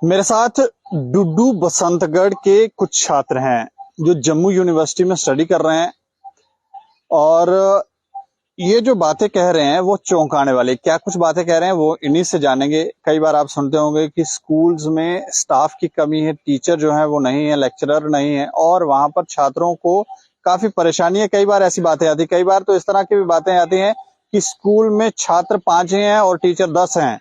मेरे साथ डुड्डू बसंतगढ़ के कुछ छात्र हैं जो जम्मू यूनिवर्सिटी में स्टडी कर रहे हैं और ये जो बातें कह रहे हैं वो चौंकाने वाली। क्या कुछ बातें कह रहे हैं वो इन्हीं से जानेंगे। कई बार आप सुनते होंगे कि स्कूल्स में स्टाफ की कमी है, टीचर जो है वो नहीं है, लेक्चरर नहीं है और वहां पर छात्रों को काफी परेशानी है। कई बार ऐसी बातें आती, कई बार तो इस तरह की भी बातें आती हैं कि स्कूल में छात्र 5 ही हैं और टीचर 10 हैं,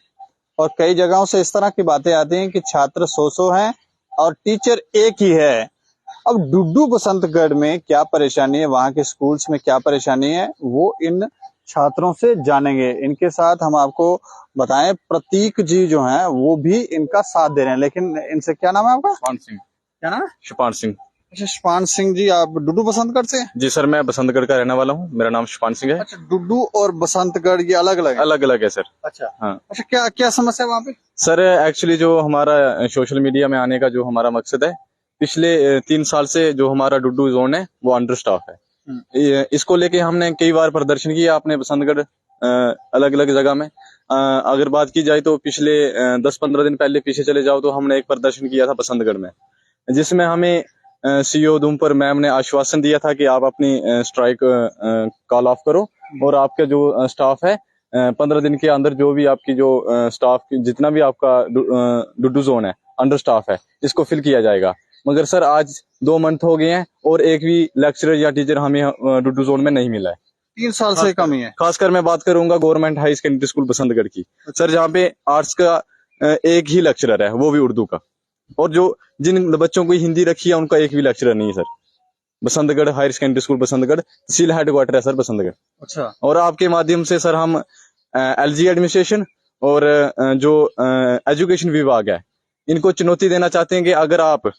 और कई जगहों से इस तरह की बातें आती हैं कि छात्र 100 हैं और टीचर एक ही है। अब डुड्डू बसंतगढ़ में क्या परेशानी है, वहां के स्कूल्स में क्या परेशानी है, वो इन छात्रों से जानेंगे। इनके साथ हम आपको बताएं, प्रतीक जी जो हैं वो भी इनका साथ दे रहे हैं। लेकिन इनसे क्या नाम है आपका? शिपान सिंह। क्या नाम है? शिपान सिंह। अच्छा, शिपान सिंह जी, आप डुड्डू बसंतगढ़ से? जी सर, मैं बसंतगढ़ का रहने वाला हूँ। मेरा नाम शिपान सिंह है। अच्छा, डुड्डू और बसंतगढ़ ये अलग अलग है? अलग अलग है सर। अच्छा हाँ अच्छा, क्या क्या समस्या है वहाँ पे? सर, एक्चुअली जो हमारा सोशल मीडिया में आने का जो हमारा मकसद है, पिछले 3 साल से जो हमारा डुड्डू जोन है वो अंडर स्टाफ है। इसको लेके हमने कई बार प्रदर्शन किया अपने बसंतगढ़ अलग अलग जगह में। अगर बात की जाए तो पिछले 10-15 दिन पहले पीछे चले जाओ तो हमने एक प्रदर्शन किया था बसंतगढ़ में, जिसमें हमें सीईओ उधमपुर मैम ने आश्वासन दिया था कि आप अपनी स्ट्राइक कॉल ऑफ करो और आपका जो स्टाफ है 15 दिन के अंदर जो भी आपकी जो स्टाफ जितना भी आपका डुड्डू जोन है अंडर स्टाफ है इसको फिल किया जाएगा। मगर सर आज 2 मंथ हो गए हैं और एक भी लेक्चरर या टीचर हमें डुड्डू जोन में नहीं मिला है। 3 साल से कमी है। खासकर मैं बात करूंगा government high secondary school Basantgarh की सर, जहाँ पे आर्ट्स का एक ही लेक्चरर है, वो भी उर्दू का, और जो जिन बच्चों को हिंदी रखी है उनका एक भी लेक्चरर नहीं है sir. Basantgarh higher secondary school Basantgarh tehsil headquarter है सर बसंतगढ़। अच्छा, और आपके माध्यम से सर हम एलजी एडमिनिस्ट्रेशन और जो एजुकेशन विभाग है इनको चुनौती देना चाहते हैं कि अगर आप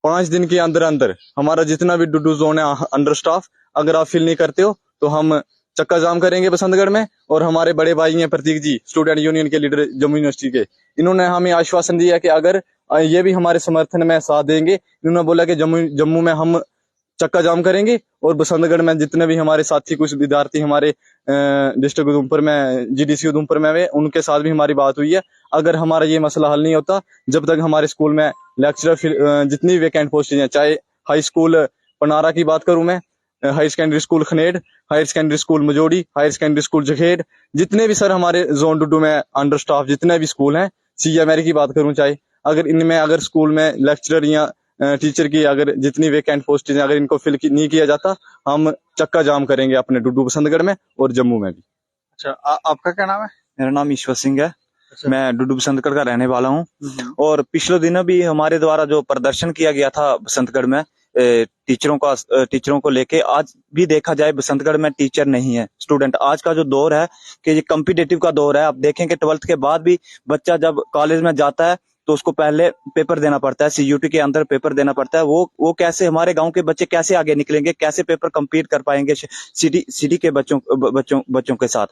5 दिन के अंदर अंदर हमारा जितना भी डुड्डू जोन है अंडर स्टाफ अगर आप फिल नहीं करते हो तो हम चक्का जाम करेंगे बसंतगढ़ में। और हमारे बड़े भाई हैं प्रतीक जी, स्टूडेंट यूनियन के लीडर जम्मू यूनिवर्सिटी के, इन्होंने हमें आश्वासन दिया कि अगर ये भी हमारे समर्थन में साथ देंगे। इन्होंने बोला कि जम्मू में हम चक्का जाम करेंगे और बसंतगढ़ में जितने भी हमारे साथी कुछ विद्यार्थी हमारे डिस्ट्रिक्ट उधमपुर में जीडीसी उधमपुर में उनके साथ भी हमारी बात हुई है। अगर हमारा ये मसला हल नहीं होता जब तक हमारे स्कूल में लेक्चरर जितनी वैकेंट पोस्टें हैं, चाहे हाई स्कूल पनारा की बात करूं मैं, high secondary school Khaned, higher secondary school Majodi, higher secondary school Jakhed, जितने भी सर हमारे जोन डुड्डू में अंडर स्टाफ जितने भी स्कूल हैं, सीएमआर की बात करूं चाहे, अगर इनमें अगर स्कूल में लेक्चरर या टीचर की अगर जितनी वैकेंट पोस्ट अगर इनको फिल नहीं किया जाता हम चक्का जाम करेंगे अपने डुड्डू बसंतगढ़ में और जम्मू में भी। अच्छा, आपका क्या नाम है? मेरा नाम ईश्वर सिंह है। अच्छा। मैं डुड्डू बसंतगढ़ का रहने वाला हूँ और पिछले दिनों भी हमारे द्वारा जो प्रदर्शन किया गया था बसंतगढ़ में टीचरों को लेके, आज भी देखा जाए बसंतगढ़ में टीचर नहीं है। स्टूडेंट आज का जो दौर है कि ये कॉम्पिटिटिव का दौर है। आप देखें कि 12th के बाद भी बच्चा जब कॉलेज में जाता है तो उसको पहले पेपर देना पड़ता है, सीयूटी के अंदर पेपर देना पड़ता है। वो कैसे हमारे गांव के बच्चे कैसे आगे निकलेंगे, कैसे पेपर compete कर पाएंगे सिटी के बच्चों के साथ।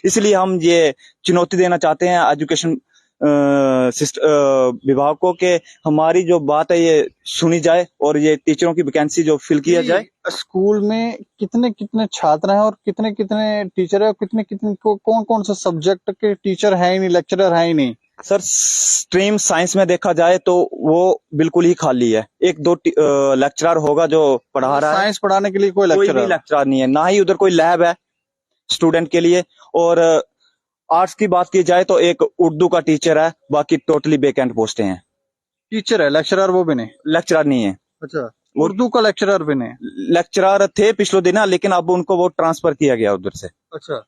इसलिए हम ये चुनौती देना चाहते हैं एजुकेशन विभाग को कि हमारी जो बात है ये सुनी जाए और ये टीचरों की वैकेंसी जो फिल किया जाए। स्कूल में कितने कितने छात्र हैं और कितने कितने टीचर है और कितने कितने कौन कौन से सब्जेक्ट के टीचर है ही नहीं, लेक्चरर है ही नहीं? सर स्ट्रीम साइंस में देखा जाए तो वो बिल्कुल ही खाली है। 1-2 लेक्चरर होगा जो पढ़ा रहा है। साइंस पढ़ाने के लिए कोई लेक्चरर नहीं है, ना ही उधर कोई लैब है स्टूडेंट के लिए। और आर्ट्स की बात की जाए तो एक उर्दू का टीचर है, बाकी टोटली वैकेंट पोस्टें हैं। टीचर है, लेक्चरर वो भी नहीं? लेक्चरर नहीं है। अच्छा, उर्दू का लेक्चरर भी नहीं? लेक्चरर थे पिछले दिन, लेकिन अब उनको वो ट्रांसफर किया गया उधर से। अच्छा,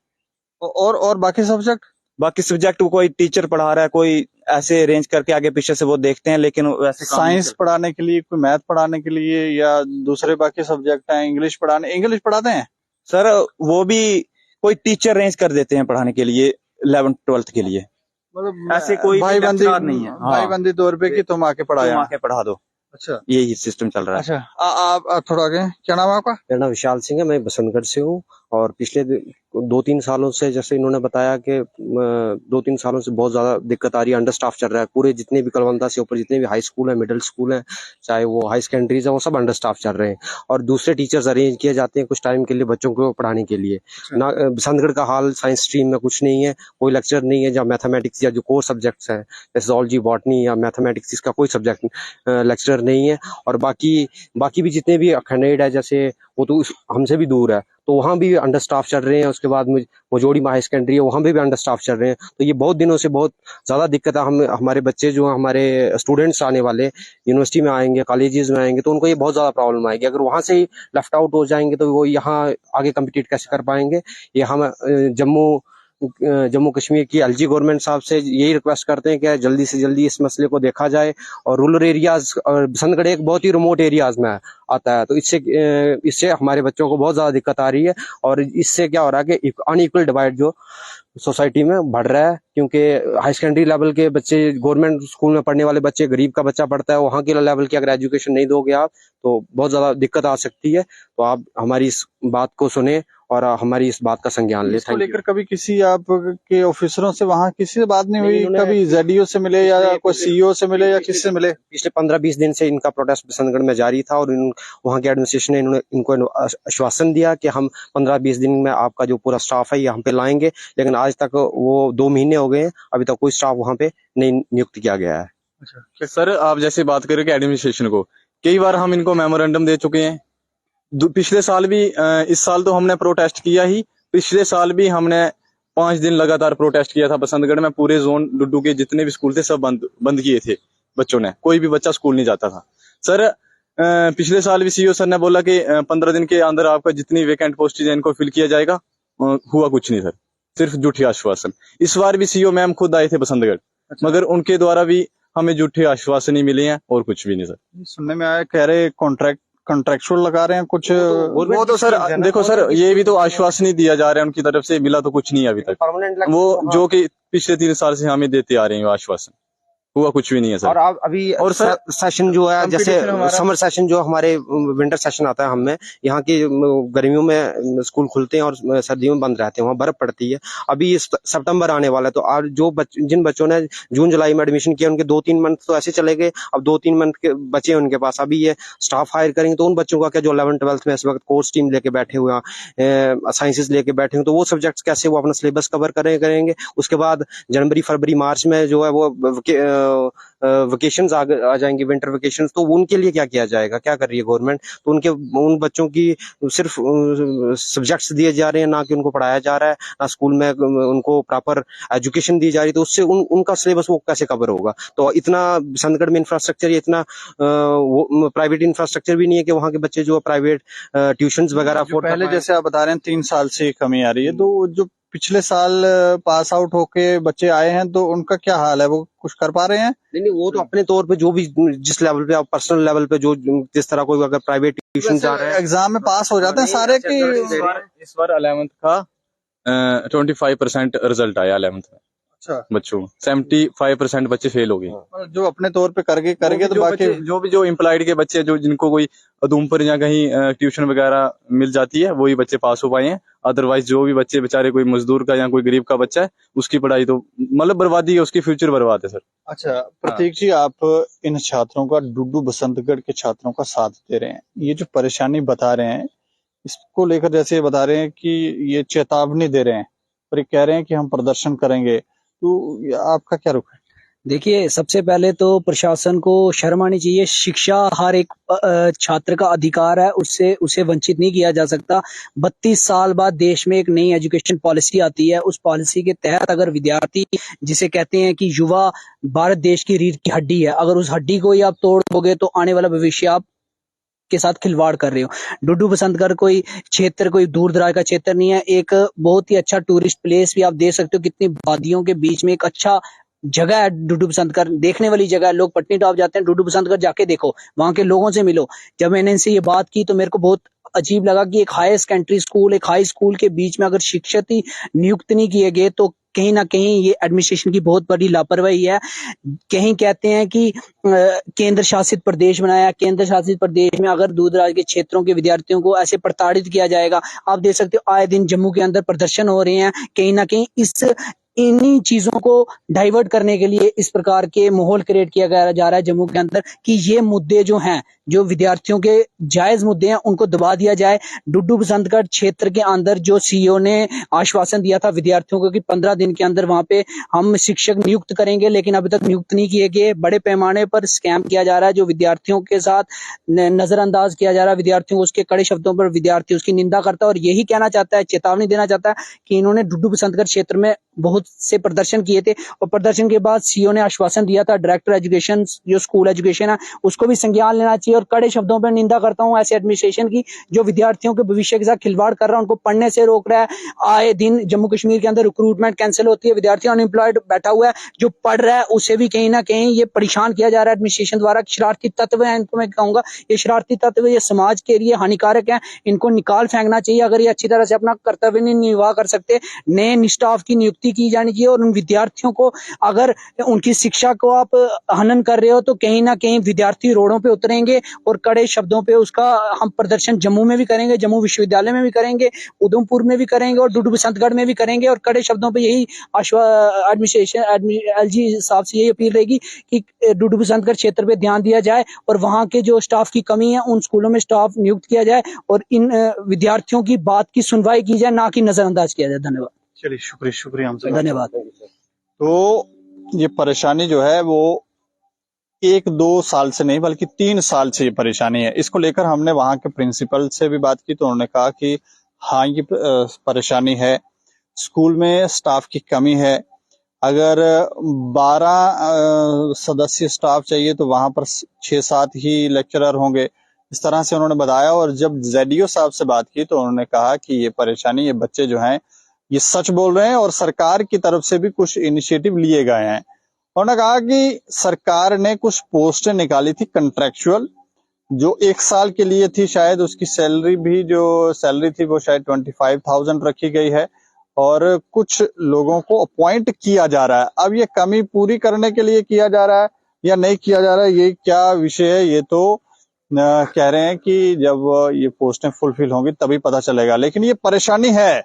और बाकी सब्जेक्ट को कोई टीचर पढ़ा रहा है, कोई ऐसे अरेंज करके आगे पीछे से वो देखते हैं, लेकिन वैसे साइंस पढ़ाने के लिए, कोई मैथ पढ़ाने के लिए या दूसरे बाकी सब्जेक्ट हैं, इंग्लिश पढ़ाते हैं? सर वो भी कोई टीचर अरेंज कर देते हैं पढ़ाने के लिए 11th-12th के लिए। मतलब ऐसे कोई भाईबंदी नहीं है। भाईबंदी तौर पे कि तुम आके पढ़ा दो। अच्छा, यही सिस्टम चल रहा है। अच्छा, आप थोड़ा आगे, क्या नाम है आपका? मेरा नाम विशाल सिंह है, मैं बसंतगढ़ से हूँ और पिछले 2-3 सालों से, जैसे इन्होंने बताया कि 2-3 सालों से बहुत ज़्यादा दिक्कत आ रही है, अंडर स्टाफ चल रहा है। पूरे जितने भी कलवंदा से ऊपर जितने भी हाई स्कूल है, मिडिल स्कूल है, चाहे वो हाई सेकेंडरीज है, वो सब अंडर स्टाफ चल रहे हैं। और दूसरे टीचर्स अरेंज किए जाते हैं कुछ टाइम के लिए बच्चों को पढ़ाने के लिए। ना बसंतगढ़ का हाल साइंस स्ट्रीम में कुछ नहीं है, कोई लेक्चर नहीं है। जहाँ मैथमेटिक्स या जो कोर सब्जेक्ट्स हैं, जैसे zoology, बॉटनी या मैथमेटिक्स, इसका कोई सब्जेक्ट लेक्चर नहीं है। और बाकी भी जितने भी खंडेड़ है, जैसे वो तो हमसे भी दूर है, तो वहाँ भी अंडर स्टाफ चल रहे हैं। उसके बाद मजोड़ी हाई सेकेंडरी है, वहाँ भी अंडर स्टाफ चल रहे हैं। तो ये बहुत दिनों से बहुत ज़्यादा दिक्कत है। हमारे बच्चे जो हैं, हमारे स्टूडेंट्स आने वाले यूनिवर्सिटी में आएंगे, कॉलेजेस में आएंगे, तो उनको ये बहुत ज़्यादा प्रॉब्लम आएगी। अगर वहाँ से ही लेफ्ट आउट हो जाएंगे तो वो यहाँ आगे कम्पिटिट कैसे कर पाएंगे। ये हम जम्मू कश्मीर की एलजी गवर्नमेंट साहब से यही रिक्वेस्ट करते हैं कि जल्दी से जल्दी इस मसले को देखा जाए। और रूरल एरियाज और बसंतगढ़ एक बहुत ही रिमोट एरियाज में आता है, तो इससे हमारे बच्चों को बहुत ज़्यादा दिक्कत आ रही है। और इससे क्या हो रहा है कि अनइक्वल डिवाइड जो सोसाइटी में बढ़ रहा है, क्योंकि हाई सेकेंडरी लेवल के बच्चे, गवर्नमेंट स्कूल में पढ़ने वाले बच्चे, गरीब का बच्चा पढ़ता है, वहाँ के लेवल की अगर एजुकेशन नहीं दोगे आप, तो बहुत ज़्यादा दिक्कत आ सकती है। तो आप हमारी इस बात को सुने और हमारी इस बात का संज्ञान ले। इसको लेकर कभी किसी आप के ऑफिसरों से वहाँ किसी से बात नहीं हुई? कभी जेडीओ से मिले या कोई सीईओ से मिले या किससे मिले? पिछले 15-20 दिन से इनका प्रोटेस्ट बसंतगढ़ में जारी था, और वहाँ के एडमिनिस्ट्रेशन ने इनको आश्वासन दिया कि हम 15-20 दिन में आपका जो पूरा स्टाफ है यहाँ पे लाएंगे। लेकिन आज तक वो 2 महीने हो गए हैं, अभी तक कोई स्टाफ वहाँ पे नहीं नियुक्त किया गया है। अच्छा सर, आप जैसे बात करें कि एडमिनिस्ट्रेशन को, कई बार हम इनको मेमोरेंडम दे चुके हैं। पिछले साल भी, इस साल तो हमने प्रोटेस्ट किया ही, पिछले साल भी हमने 5 दिन लगातार प्रोटेस्ट किया था बसंतगढ़ में। पूरे जोन डुड्डू के जितने भी स्कूल थे सब बंद किए थे बच्चों ने, कोई भी बच्चा स्कूल नहीं जाता था। सर पिछले साल भी सीईओ सर ने बोला कि 15 दिन के अंदर आपका जितनी वेकेंट पोस्टेज है इनको फिल किया जाएगा। हुआ कुछ नहीं सर, सिर्फ झूठे आश्वासन। इस बार भी सीईओ मैम खुद आए थे बसंतगढ़, मगर उनके द्वारा भी हमें झूठे आश्वासन ही मिले हैं और कुछ भी नहीं सर। सुनने में आया, कह रहे कॉन्ट्रेक्चुअल लगा रहे हैं कुछ। वो तो सर देखो सर, ये भी तो आश्वासन ही दिया जा रहा है उनकी तरफ से, मिला तो कुछ नहीं है अभी तक। वो जो कि पिछले 3 साल से हमें देते आ रहे हैं आश्वासन, हुआ कुछ भी नहीं है सर। और अभी और सर सेशन जो है, जैसे समर सेशन जो हमारे विंटर सेशन आता है, हमें यहाँ की गर्मियों में स्कूल खुलते हैं और सर्दियों में बंद रहते हैं, वहाँ बर्फ पड़ती है। अभी सितंबर आने वाला है, तो आज जिन बच्चों ने जून जुलाई में एडमिशन किया, उनके 2-3 मंथ तो ऐसे चले गए। अब 2-3 मंथ के बचे उनके पास। अभी ये स्टाफ हायर करेंगे तो उन बच्चों का क्या, जो 11th-12th में इस वक्त कोर्स टीम लेके बैठे हुए हैं, साइंसेस लेके बैठे हुए, तो वो सब्जेक्ट्स कैसे वो अपना सिलेबस कवर करेंगे। उसके बाद जनवरी फरवरी मार्च में जो है वो वेकेशंस आ जाएंगे, विंटर वेकेशंस, तो उनके लिए क्या किया जाएगा, क्या कर रही है गवर्नमेंट? तो उन बच्चों की सिर्फ सब्जेक्ट्स दिए जा रहे हैं, ना कि उनको पढ़ाया जा रहा है, ना स्कूल में उनको प्रॉपर एजुकेशन दी जा रही है। तो उससे उनका सिलेबस वो कैसे कवर होगा? तो इतना बसंतगढ़ में इंफ्रास्ट्रक्चर, इतना प्राइवेट इंफ्रास्ट्रक्चर भी नहीं है कि वहाँ के बच्चे जो प्राइवेट ट्यूशंस वगैरह पहले जैसे आप बता रहे हैं 3 साल से कमी आ रही है, तो जो पिछले साल पास आउट होके बच्चे आए हैं, तो उनका क्या हाल है? वो कुछ कर पा रहे हैं? नहीं, वो तो अपने तौर पे जो भी जिस लेवल पे, पर्सनल लेवल पे, जो जिस तरह कोई अगर प्राइवेट ट्यूशन जा रहा है, एग्जाम में पास हो जाते हैं सारे की। इस बार 11th का 25% रिजल्ट आया 11th में। अच्छा, बच्चों 75% बच्चे फेल हो गए। जो अपने तौर पे करके तो बाकी जो एम्प्लॉयड के बच्चे, जो जिनको कोई उधमपुर या कहीं ट्यूशन वगैरह मिल जाती है, वही बच्चे पास हो पाए हैं। अदरवाइज जो भी बच्चे बेचारे, कोई मजदूर का या कोई गरीब का बच्चा है, उसकी पढ़ाई तो मतलब बर्बादी है, उसकी फ्यूचर बर्बाद है सर। अच्छा प्रतीक जी, आप इन छात्रों का, डुड्डू बसंतगढ़ के छात्रों का साथ दे रहे हैं, ये जो परेशानी बता रहे हैं, इसको लेकर जैसे बता रहे हैं कि ये चेतावनी दे रहे हैं और ये कह रहे हैं कि हम प्रदर्शन करेंगे, तो आपका क्या रुख है? देखिए, सबसे पहले तो प्रशासन को शर्म आनी चाहिए। शिक्षा हर एक छात्र का अधिकार है, उसे वंचित नहीं किया जा सकता। 32 साल बाद देश में एक नई एजुकेशन पॉलिसी आती है। उस पॉलिसी के तहत अगर विद्यार्थी, जिसे कहते हैं कि युवा भारत देश की रीढ़ की हड्डी है, अगर उस हड्डी को ही आप तोड़ दोगे तो आने वाला भविष्य आप के साथ खिलवाड़ कर रहे हो। डुड्डू बसंतगढ़ कोई क्षेत्र, कोई दूर दराज का क्षेत्र नहीं है। एक बहुत ही अच्छा टूरिस्ट प्लेस भी आप देख सकते हो, कितनी वादियों के बीच में एक अच्छा जगह है डुड्डू बसंतगढ़, देखने वाली जगह है। लोग पटनी टॉप जाते हैं, डुड्डू बसंतगढ़ जाके देखो, वहां के लोगों से मिलो। जब मैंने इनसे ये बात की तो मेरे को बहुत अजीब लगा कि एक हाई सेकेंडरी स्कूल, एक हाई स्कूल के बीच में अगर शिक्षक ही नियुक्त नहीं किए गए तो कहीं ना कहीं ये एडमिनिस्ट्रेशन की बहुत बड़ी लापरवाही है। कहीं कहते हैं कि केंद्र शासित प्रदेश बनाया, केंद्र शासित प्रदेश में अगर दूर दराज के क्षेत्रों के विद्यार्थियों को ऐसे प्रताड़ित किया जाएगा। आप देख सकते हो आए दिन जम्मू के अंदर प्रदर्शन हो रहे हैं, कहीं ना कहीं इन्हीं चीजों को डाइवर्ट करने के लिए इस प्रकार के माहौल क्रिएट किया जा रहा है जम्मू के अंदर कि ये मुद्दे जो हैं, जो विद्यार्थियों के जायज मुद्दे हैं, उनको दबा दिया जाए। डुड्डू बसंतगढ़ क्षेत्र के अंदर जो सीईओ ने आश्वासन दिया था विद्यार्थियों को कि 15 दिन के अंदर वहां पे हम शिक्षक नियुक्त करेंगे, लेकिन अभी तक नियुक्त नहीं किए गए। बड़े पैमाने पर स्कैम किया जा रहा है, जो विद्यार्थियों के साथ नजरअंदाज किया जा रहा है विद्यार्थियों को। उसके कड़े शब्दों पर विद्यार्थी उसकी निंदा करता है और यही कहना चाहता है, चेतावनी देना चाहता है कि इन्होंने डुड्डू बसंतगढ़ क्षेत्र में बहुत से प्रदर्शन किए थे और प्रदर्शन के बाद सीईओ ने आश्वासन दिया था डायरेक्टर एजुकेशन, जो स्कूल एजुकेशन है, उसको भी संज्ञान लेना चाहिए। और कड़े शब्दों पर निंदा करता हूं ऐसे एडमिनिस्ट्रेशन की जो विद्यार्थियों के भविष्य के साथ खिलवाड़ कर रहा है, उनको पढ़ने से रोक रहा है। आए दिन जम्मू कश्मीर के अंदर रिक्रूटमेंट कैंसिल होती है, विद्यार्थी अनएम्प्लॉयड बैठा हुआ है, जो पढ़ रहा है उसे भी कहीं ना कहीं ये परेशान किया जा रहा है एडमिनिस्ट्रेशन द्वारा। शरारती तत्व है, इनको मैं कहूंगा ये शरारती तत्व, ये समाज के लिए हानिकारक है, इनको निकाल फेंकना चाहिए। अगर ये अच्छी तरह से अपना कर्तव्य नहीं निर्वाह कर सकते, नए स्टाफ की नियुक्ति की जानी चाहिए। और उन विद्यार्थियों को, अगर उनकी शिक्षा को आप हनन कर रहे हो तो कहीं ना कहीं विद्यार्थी रोडों पे उतरेंगे और कड़े शब्दों पे उसका हम प्रदर्शन जम्मू में भी करेंगे, जम्मू विश्वविद्यालय में भी करेंगे, उधमपुर में भी करेंगे और डुड्डू बसंतगढ़ में भी करेंगे। और कड़े शब्दों पे यही एडमिनिस्ट्रेशन एलजी साहब से यही अपील रहेगी कि डुड्डू बसंतगढ़ क्षेत्र पे ध्यान दिया जाए और वहां के जो स्टाफ की कमी है उन स्कूलों में स्टाफ नियुक्त किया जाए और इन विद्यार्थियों की बात की सुनवाई की जाए, ना कि नजरअंदाज किया जाए। धन्यवाद। चलिए, शुक्रिया हमसे। धन्यवाद। तो ये परेशानी जो है वो 1-2 साल से नहीं बल्कि 3 साल से ये परेशानी है। इसको लेकर हमने वहां के प्रिंसिपल से भी बात की तो उन्होंने कहा कि हाँ, ये परेशानी है, स्कूल में स्टाफ की कमी है। अगर 12 सदस्य स्टाफ चाहिए तो वहां पर 6-7 ही लेक्चरर होंगे, इस तरह से उन्होंने बताया। और जब जेडीओ साहब से बात की तो उन्होंने कहा कि ये परेशानी, ये बच्चे जो हैं ये सच बोल रहे हैं और सरकार की तरफ से भी कुछ इनिशिएटिव लिए गए हैं। उन्होंने कहा कि सरकार ने कुछ पोस्टें निकाली थी कंट्रेक्चुअल, जो 1 साल के लिए थी, शायद उसकी सैलरी भी जो सैलरी थी वो शायद 25,000 रखी गई है और कुछ लोगों को अपॉइंट किया जा रहा है। अब ये कमी पूरी करने के लिए किया जा रहा है या नहीं किया जा रहा है, ये क्या विषय है, ये तो कह रहे हैं कि जब ये पोस्टें फुलफिल होंगी तभी पता चलेगा, लेकिन ये परेशानी है।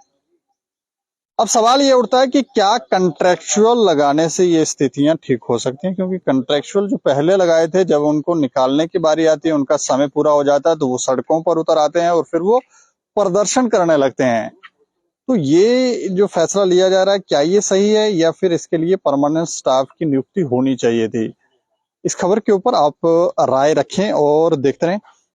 अब सवाल ये उठता है कि क्या कंट्रेक्चुअल लगाने से ये स्थितियां ठीक हो सकती हैं, क्योंकि कंट्रेक्चुअल जो पहले लगाए थे जब उनको निकालने की बारी आती है, उनका समय पूरा हो जाता है तो वो सड़कों पर उतर आते हैं और फिर वो प्रदर्शन करने लगते हैं। तो ये जो फैसला लिया जा रहा है, क्या ये सही है या फिर इसके लिए परमानेंट स्टाफ की नियुक्ति होनी चाहिए थी? इस खबर के ऊपर आप राय रखें और देखते रहें।